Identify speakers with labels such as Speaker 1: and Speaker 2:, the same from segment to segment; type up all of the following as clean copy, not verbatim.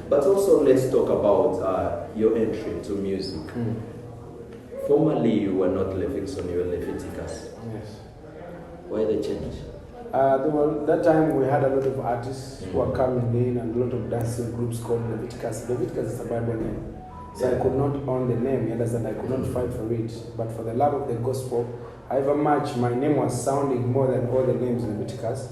Speaker 1: But also, let's talk about your entry to music. Formerly, you were not Levixone, you were Leviticus.
Speaker 2: Yes.
Speaker 1: Why the change?
Speaker 2: That time we had a lot of artists who were coming in and a lot of dancing groups called Leviticus. Leviticus is a Bible name. So I could not own the name, you understand? I could not fight for it. But for the love of the gospel, however much my name was sounding more than all the names in Leviticus,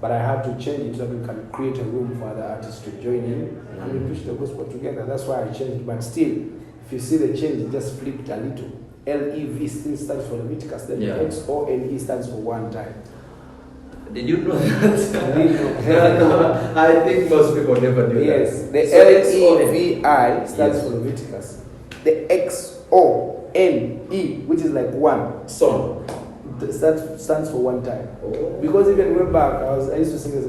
Speaker 2: but I had to change it so that we can create a room for other artists to join in and we preach the gospel together. That's why I changed. But still, if you see the change, it just flipped a little. LEV still stands for Leviticus, then XONE stands for one time.
Speaker 1: Did you know that? I think most people never knew that.
Speaker 2: Yes, the LEVI stands for Leviticus. The XONE, which is like one
Speaker 1: song,
Speaker 2: stands for one time. Oh. Because even way back, I used to sing as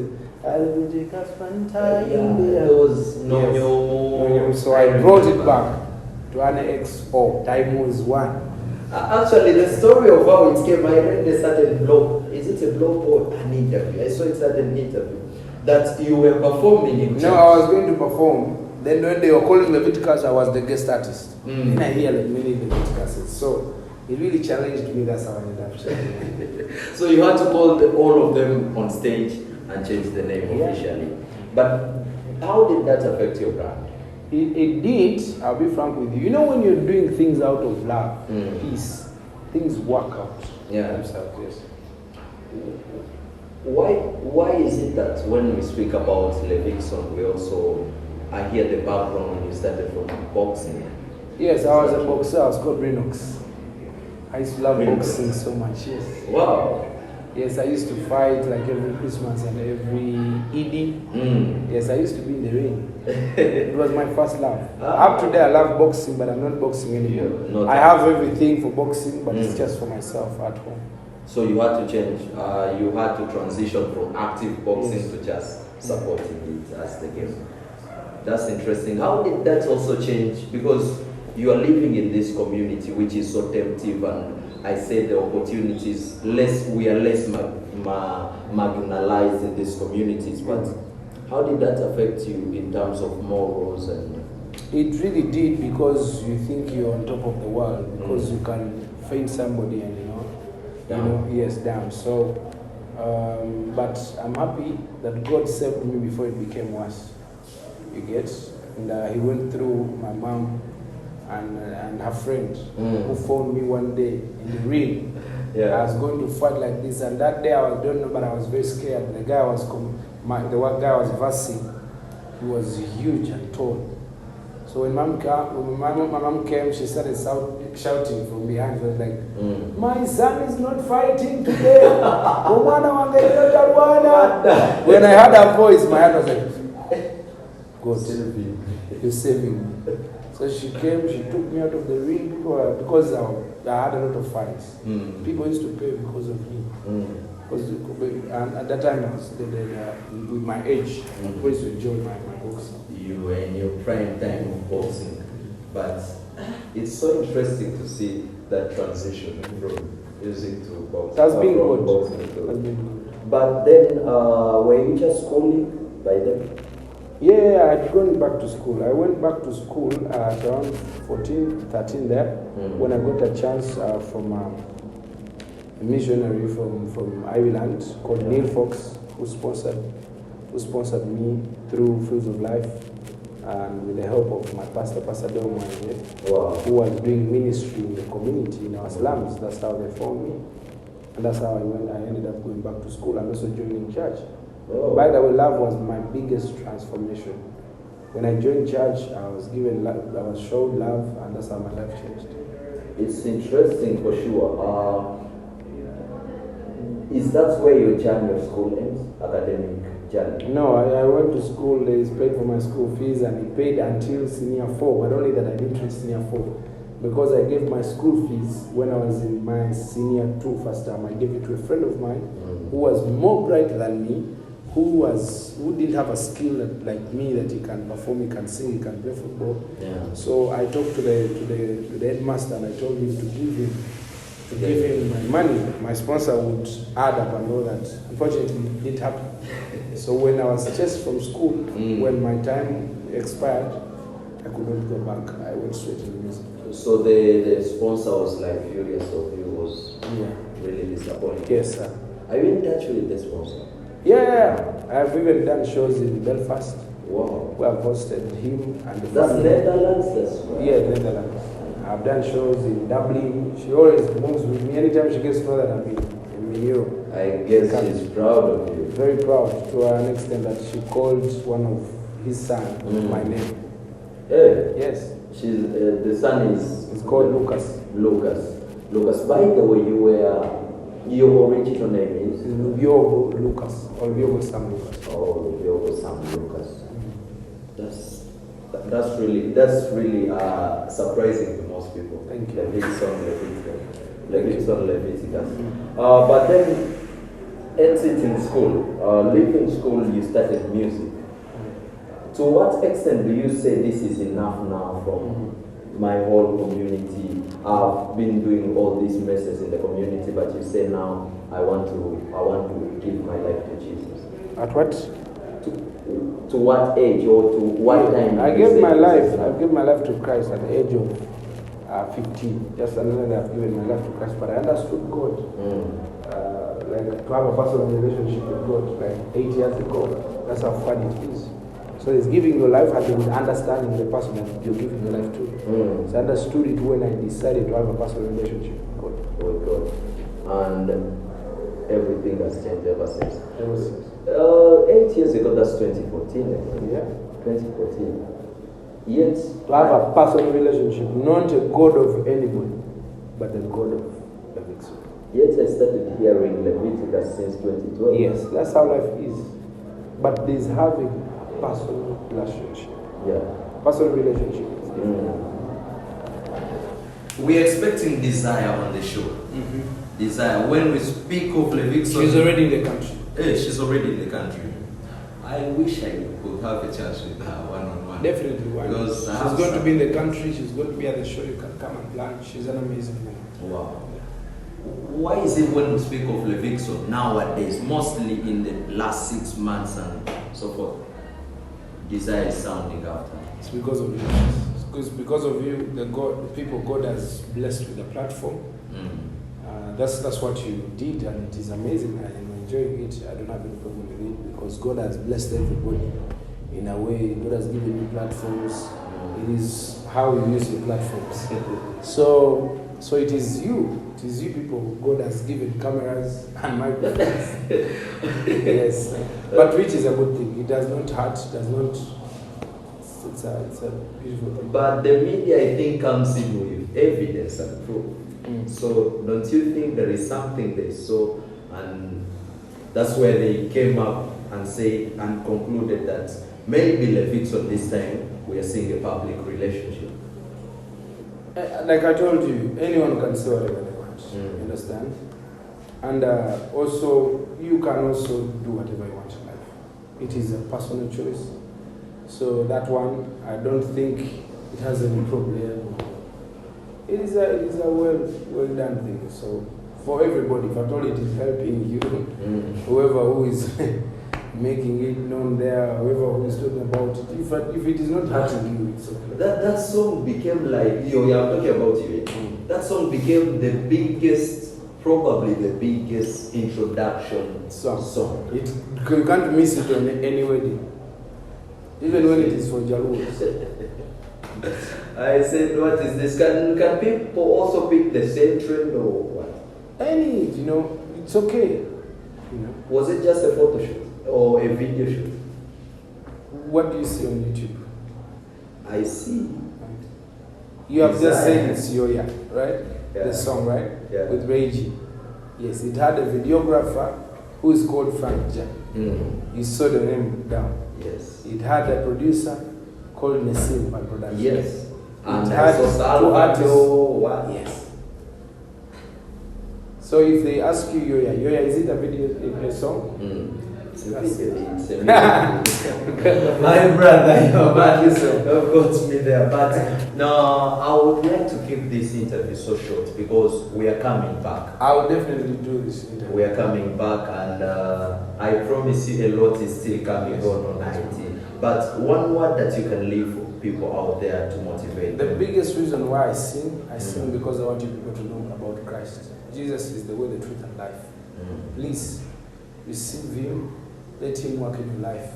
Speaker 2: so I brought it back to an XO. Time was one.
Speaker 1: Actually, the story of how it came, I read a certain blog. Is it a blog or an interview? I saw it at an interview that you were performing in church.
Speaker 2: No, I was going to perform. Then when they were calling Leviticus, I was the guest artist. Then I hear like many Leviticuses. So it really challenged me. That's how I ended up changing.
Speaker 1: So you had to call all of them on stage and change the name officially. But how did that affect your brand?
Speaker 2: It did. I'll be frank with you. You know, when you're doing things out of love, peace, things work out.
Speaker 1: Yeah.
Speaker 2: Yes.
Speaker 1: Why is it that when we speak about Levixone, we also, I hear the background when you started from boxing?
Speaker 2: Yes, I was a boxer. I was called Renox. I used to love boxing so much. Yes.
Speaker 1: Wow.
Speaker 2: Yes, I used to fight like every Christmas and every Eid. Yes, I used to be in the ring. It was my first love. Up to there, I love boxing, but I'm not boxing anymore. I have everything for boxing, but it's just for myself at home.
Speaker 1: So you had to change. You had to transition from active boxing to just supporting it as the game. That's interesting. How did that also change? Because you are living in this community, which is so tempting, and I say the opportunities we are less marginalized in these communities. But how did that affect you in terms of morals and?
Speaker 2: It really did, because you think you're on top of the world, because you can faint somebody and down. So, but I'm happy that God saved me before it became worse. You get, and He went through my mom and her friend who phoned me one day in the ring. I was going to fight like this, and that day I don't know, but I was very scared. The guy was versing. He was huge and tall. So when my mom came, she started shouting from behind. She was like, "My son is not fighting today." When I heard her voice, my heart was like, "God, you're saving me." So she came, she took me out of the ring because I had a lot of fights. People used to pay because of me. And at that time, I was with my age, I used to enjoy my boxing.
Speaker 1: You were in your prime time of boxing. But it's so interesting to see that transition from music to boxing.
Speaker 2: That's been good.
Speaker 1: But then, were you just schooling by then?
Speaker 2: Yeah, I had gone back to school. I went back to school at around 14, 13 there, when I got a chance from a missionary from Ireland called Neil Fox, who sponsored me through Fields of Life, and with the help of my pastor, Pastor 𝐸𝐴, who was doing ministry in the community, in our slums. That's how they found me. And that's how I ended up going back to school and also joining church. By the way, love was my biggest transformation. When I joined church, I was given love, I was shown love, and that's how my life changed.
Speaker 1: It's interesting for sure. Is that where your journey of school ends? Academic journey?
Speaker 2: No, I went to school. They paid for my school fees, and he paid until senior 4. But only that I didn't reach senior 4, because I gave my school fees when I was in my senior 2 first time. I gave it to a friend of mine who was more bright than me, who didn't have a skill like me, that he can perform, he can sing, he can play football. So I talked to the headmaster, and I told him to give him my money. My sponsor would add up and all that. Unfortunately, it didn't happen. So when I was chased from school, when my time expired, I could not go back. I went straight to the music.
Speaker 1: So the sponsor was like furious of you, was
Speaker 2: Yeah.
Speaker 1: really disappointed.
Speaker 2: Yes, sir.
Speaker 1: Are you in touch with the sponsor?
Speaker 2: Yeah, I've even done shows in Belfast
Speaker 1: Wow.
Speaker 2: where I've hosted him and the
Speaker 1: That's
Speaker 2: family.
Speaker 1: Netherlands, that's right.
Speaker 2: Yeah, Netherlands. I've done shows in Dublin. She always moves with me. Anytime she gets to know that I'm in Europe.
Speaker 1: I guess she's proud of you.
Speaker 2: Very proud to an extent that she called one of his sons my name.
Speaker 1: Yeah.
Speaker 2: Yes.
Speaker 1: She's the son is.
Speaker 2: It's called Lucas.
Speaker 1: Lucas. By the way, your original name is.
Speaker 2: 𝐤𝐵 Lucas or 𝐤𝐵 Lucas.
Speaker 1: Oh, 𝐤𝐵 Lucas. That's really surprising to most people.
Speaker 2: Thank you.
Speaker 1: 𝐸𝐵𝐿𝐵𝐼𝐶𝐻. But then, exit in school, leaving school, you started music. To what extent do you say this is enough now from my whole community? I've been doing all these messes in the community, but you say now I want to give my life to Jesus.
Speaker 2: At what?
Speaker 1: To what age or to what time?
Speaker 2: I gave my life to Christ at the age of 15. Just another day I've given my life to Christ, but I understood God. Like to have a personal relationship with God, like 8 years ago. That's how fun it is. So it's giving your life and then understanding the person that you're giving your life to. So I understood it when I decided to have a personal relationship with God.
Speaker 1: And everything has changed ever since.
Speaker 2: Ever since.
Speaker 1: 8 years ago, that's 2014.
Speaker 2: Yeah.
Speaker 1: 2014. Yet,
Speaker 2: to have a personal relationship, not a God of anybody, but the God of Levixone.
Speaker 1: Yet I started hearing Leviticus since 2012.
Speaker 2: Yes, that's how life is. But there's having a personal relationship.
Speaker 1: Yeah.
Speaker 2: Personal relationship.
Speaker 1: We're expecting Desire on the show. Desire. When we speak of Levixone,
Speaker 2: She's already in the country.
Speaker 1: Hey, she's already in the country. I wish I could have a chance with her one-on-one.
Speaker 2: Definitely.
Speaker 1: Because
Speaker 2: she's going to be in the country. She's going to be at the show. You can come and plan. She's an amazing woman.
Speaker 1: Wow. Why is it when we speak of Levixone nowadays, mostly in the last 6 months and so forth, Desire is sounding after?
Speaker 2: It's because of you. It's because of you, the people God has blessed with the platform. That's what you did, and it is amazing. I am enjoying it. I don't have any problem with it because God has blessed everybody in a way. God has given you platforms. It is how you use your platforms. So it is you. It is you people. God has given cameras and microphones. Yes, but which is a good thing. It does not hurt. It does not. It's a beautiful thing.
Speaker 1: But the media, I think, comes in with evidence and proof. So don't you think there is something they saw, and that's where they came up and said and concluded that maybe Levixone this time we are seeing a public relationship?
Speaker 2: Like I told you, anyone can say whatever they want. You understand? And also, you can also do whatever you want in life. It is a personal choice. So that one, I don't think it has any problem. It is a well done thing. So for everybody, if at all it is helping you, whoever who is making it known there, whoever who is talking about it, if it is not hurting you, it's okay.
Speaker 1: That song became like, I'm talking about you. That song became the biggest, probably the biggest introduction song.
Speaker 2: You can't miss it on any wedding. Even when it is for Jaluos.
Speaker 1: I said, what is this? Can people also pick the same trend or what?
Speaker 2: Any, it's okay.
Speaker 1: Was it just a photo shoot or a video shoot?
Speaker 2: What do you see on YouTube?
Speaker 1: I see.
Speaker 2: You have just said it's Yoya, right?
Speaker 1: Yeah.
Speaker 2: The song, right?
Speaker 1: Yeah.
Speaker 2: With Reggie. Yes, it had a videographer who is called Frank Jan. You saw the name down.
Speaker 1: Yes.
Speaker 2: It had a producer called Nassim by production.
Speaker 1: Yes. And
Speaker 2: it had two artists.
Speaker 1: What?
Speaker 2: Yes. So if they ask you Yoya, is it a video, a song?
Speaker 1: It's a video. My brother, your man, you've got me there. But now, I would like to keep this interview so short because we are coming back.
Speaker 2: I will definitely do this interview.
Speaker 1: We are coming back, and I promise you a lot is still coming on IT. But one word that you can leave for people out there to motivate
Speaker 2: The
Speaker 1: them.
Speaker 2: biggest reason why I sing because I want you people to know about Christ. Jesus is the way, the truth, and life. Please receive Him. Let Him work in your life.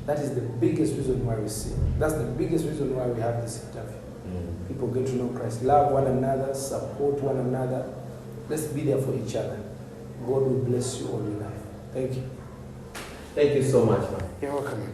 Speaker 2: That is the biggest reason why we sing. That's the biggest reason why we have this interview. People get to know Christ. Love one another, support one another. Let's be there for each other. God will bless you all your life. Thank you.
Speaker 1: Thank you so much, man.
Speaker 2: You're welcome.